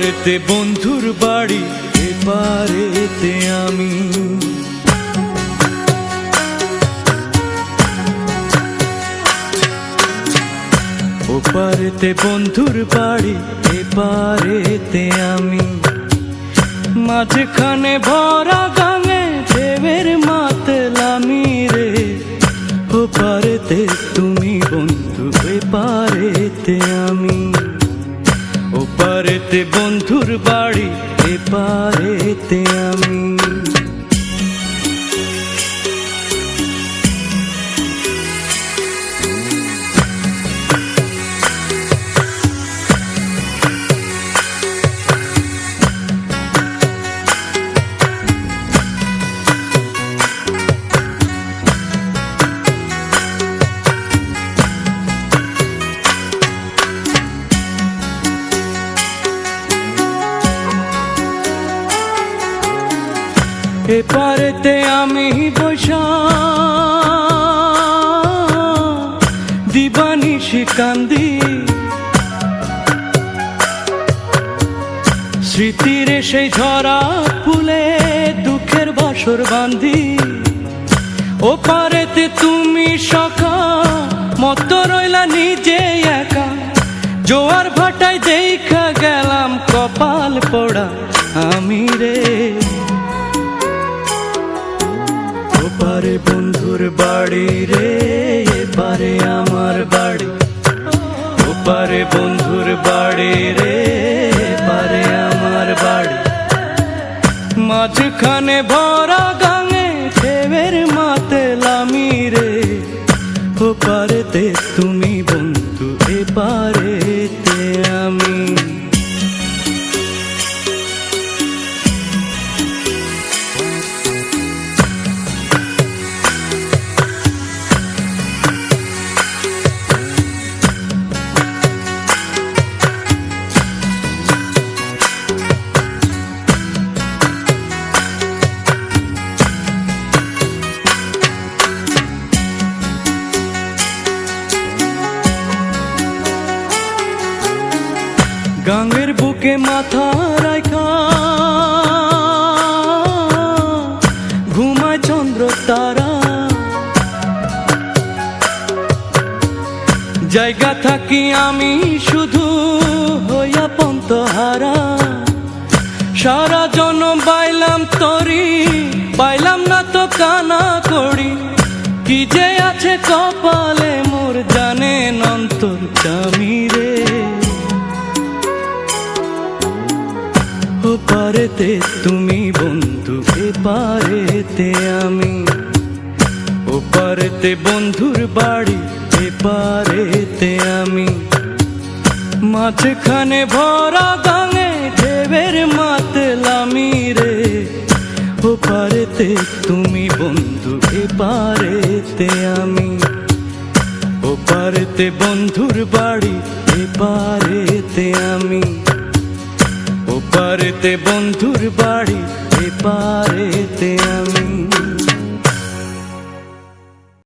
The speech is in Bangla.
ওপারেতে বন্ধুর বাড়ি, এপারেতে আমি। ওপারেতে বন্ধুর বাড়ি, এপারেতে আমি। মাঝখানে ভরা গাঙে ঢেউয়ের মাতলামি রে। ওপারেতে তুমি বন্ধু, এপারেতে আমি। ওপারেতে বন্ধুর বাড়ি, এপারেতে আমি। এপারেতে আমি বসা দিবানিশি কান্দি, স্মৃতির সেই ঝরা ফুলে দুঃখের বাসর বাঁধি। ওপারেতে তুমি সখা মত রইলা নিজে একা, জোয়ার ভাটায় দেখা গেলাম কপাল পোড়া আমি রে। ওপারে বন্ধুর বাড়ি রে, এপারে আমার বাড়ি। ওপারে বন্ধুর বাড়ি রে, এপারে আমার বাড়ি। মাঝখানে ভরা গাঙে ঢেউয়ের মাতলামি রে। ওপারেতে তুমি বন্ধু, এপারেতে আমি। গাঙের বুকে মাথা রাখা ঘুমায় চন্দ্র তারা, জায়গা থাকি আমি শুধু হইয়া পন্তহারা। সারা জনম বাইলাম তরি, পাইলাম না তো কানা করি। কি যে আছে কপালে মোর জানেন অন্তর চামি রে। ওপারেতে তুমি বন্ধু, এপারেতে আমি। ওপারেতে বন্ধুর বাড়ি, এপারেতে আমি। মাঝখানে ভরা গাঙে ঢেউয়ের মাতলামি রে। ওপারেতে তুমি বন্ধু, এপারেতে আমি। ওপারেতে বন্ধুর বাড়ি, এপারেতে আমি। ওপারেতে বন্ধুর বাড়ি, এপারেতে আমি।